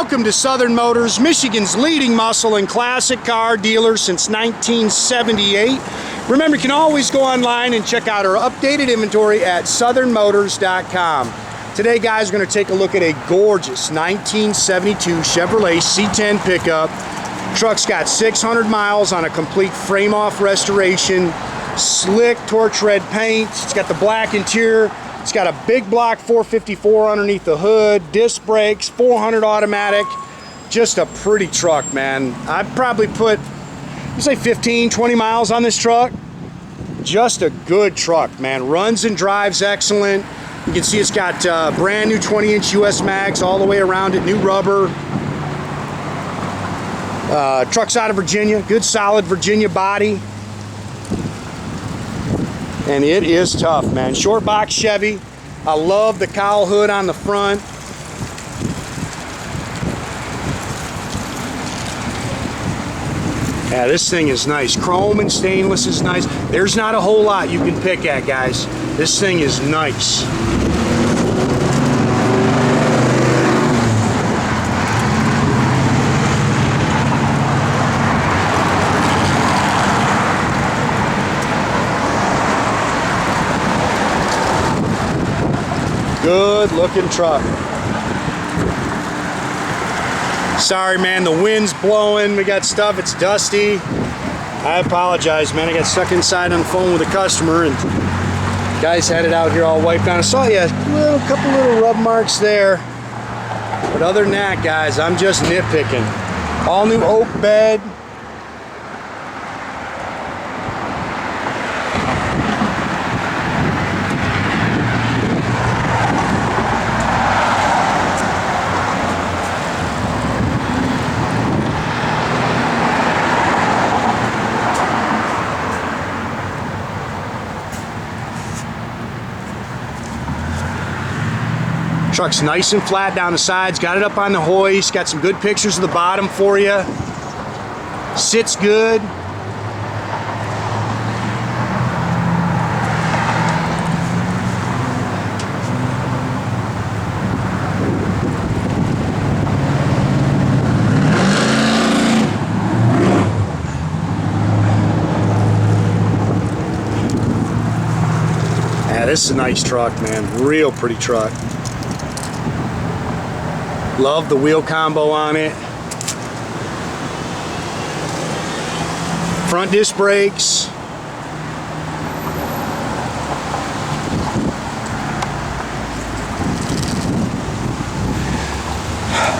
Welcome to Southern Motors, Michigan's leading muscle and classic car dealer since 1978. Remember, you can always go online and check out our updated inventory at southernmotors.com. Today, guys, we're going to take a look at a gorgeous 1972 Chevrolet C10 pickup. Truck's got 600 miles on a complete frame-off restoration, slick torch red paint. It's got the black interior. It's got a big block 454 underneath the hood, disc brakes, 400 automatic. Just a pretty truck, man. I'd probably put, you say 15, 20 miles on this truck. Just a good truck, man. Runs and drives excellent. You can see it's got brand new 20-inch US mags all the way around it, new rubber. Truck's out of Virginia, good solid Virginia body. And it is tough, man. Short box Chevy. I love the cowl hood on the front. Yeah, this thing is nice. Chrome and stainless is nice. There's not a whole lot you can pick at, guys. This thing is nice. Good looking truck. Sorry, man, the wind's blowing. We got stuff, it's dusty. I apologize, man. I got stuck inside on the phone with a customer and guys had it out here all wiped down. I saw you, a couple little rub marks there. But other than that, guys, I'm just nitpicking. All new oak bed. Truck's nice and flat down the sides, got it up on the hoist, got some good pictures of the bottom for you. Sits good. Yeah, this is a nice truck, man. Real pretty truck. Love the wheel combo on it. Front disc brakes.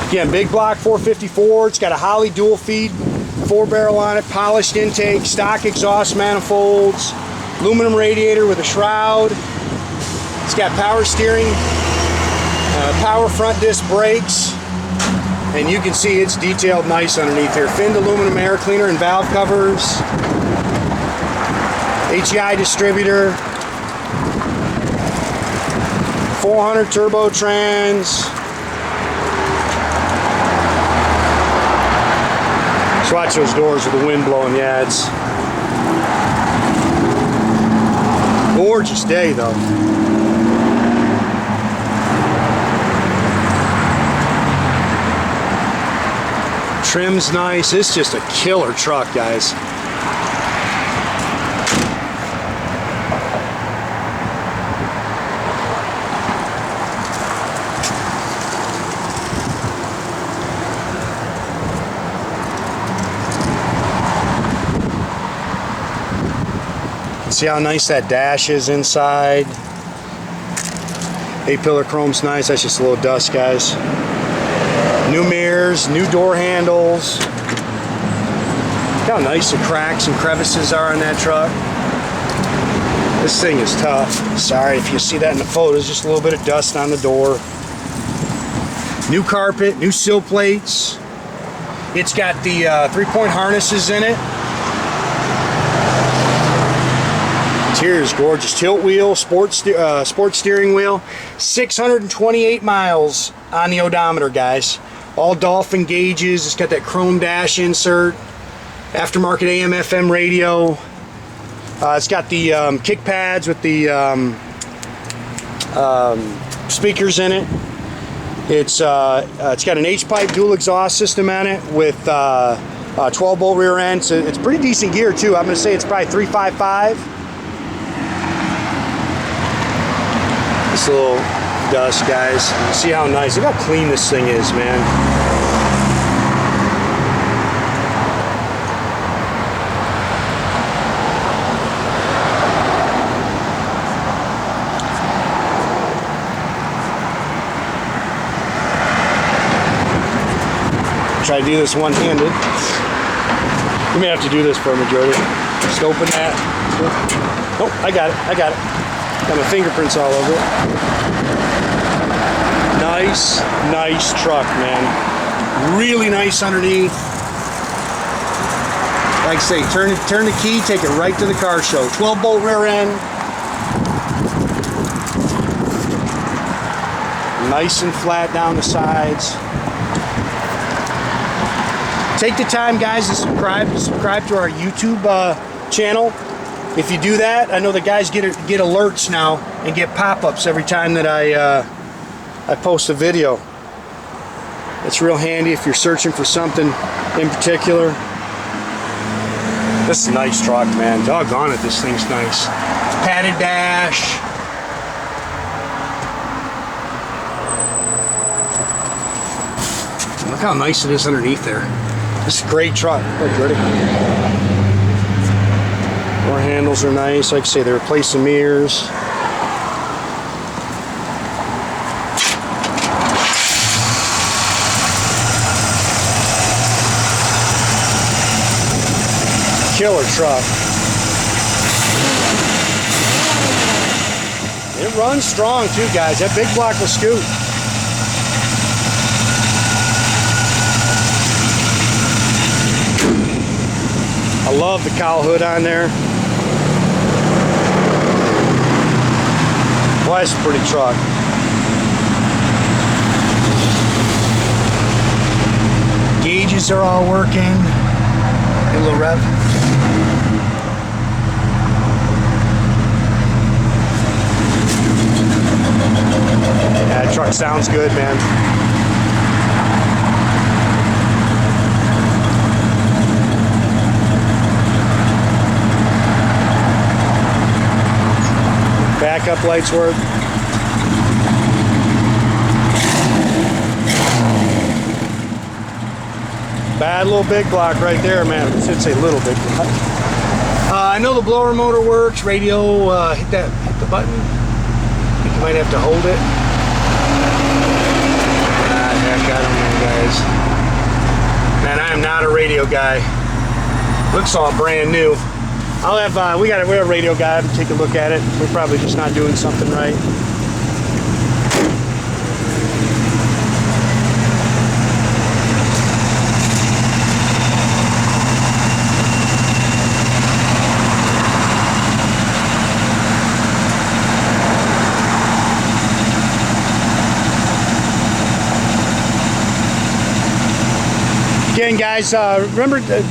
Again, big block 454. It's got a Holley dual feed 4-barrel on it, polished intake, stock exhaust manifolds, aluminum radiator with a shroud. It's got power steering. Power front disc brakes, and you can see it's detailed nice underneath here. Finned aluminum air cleaner and valve covers, HEI distributor, 400 turbo trans. Just watch those doors with the wind blowing. Yeah, it's gorgeous day though. Trim's nice. It's just a killer truck, guys. See how nice that dash is inside. A-pillar chrome's nice. That's just a little dust, guys. New mirrors, new door handles. Look how nice the cracks and crevices are on that truck. This thing is tough. Sorry if you see that in the photos, just a little bit of dust on the door. New carpet, new sill plates. It's got the 3-point harnesses in it. Interior is gorgeous. Tilt wheel, sport steering wheel. 628 miles on the odometer, guys. All Dolphin gauges. It's got that chrome dash insert, aftermarket AM FM radio. It's got the kick pads with the speakers in it. It's got an H-pipe dual exhaust system on it with 12-bolt rear end. So it's pretty decent gear too. I'm going to say it's probably 355. This little dust, guys. See how nice. Look how clean this thing is, man. Try to do this one-handed. You may have to do this for a majority. Just open that. Oh, I got it. I got it. Got my fingerprints all over it. Nice, nice truck, man. Really nice underneath. Like I say, turn the key, take it right to the car show. 12-bolt rear end. Nice and flat down the sides. Take the time, guys, to subscribe to our YouTube channel. If you do that, I know the guys get alerts now and get pop-ups every time that I post a video. It's real handy if you're searching for something in particular. This is a nice truck, man. Doggone it, this thing's nice. Padded dash. Look how nice it is underneath there. This is a great truck. Look, ready. Door handles are nice. Like I say, they replace the mirrors. Killer truck. It runs strong too, guys. That big block will scoot. I love the cowl hood on there. Well, that's a pretty truck. Gauges are all working. Get a little rev. Yeah, that truck sounds good, man. Backup lights work. Bad little big block right there, man. I should say little big block. I know the blower motor works. Radio, hit the button. I think you might have to hold it. Heck, I don't know, guys. Man, I am not a radio guy. Looks all brand new. I'll have, we got a radio guy to take a look at it. We're probably just not doing something right. Again, guys, remember a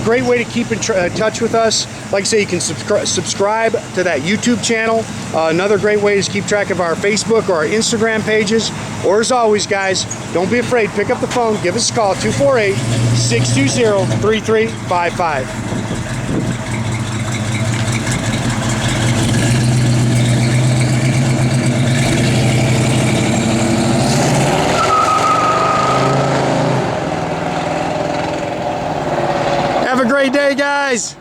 great way to keep in touch with us. Like I say, you can subscribe to that YouTube channel. Another great way is keep track of our Facebook or our Instagram pages. Or as always, guys, don't be afraid. Pick up the phone. Give us a call, 248-620-3355. Have a great day, guys.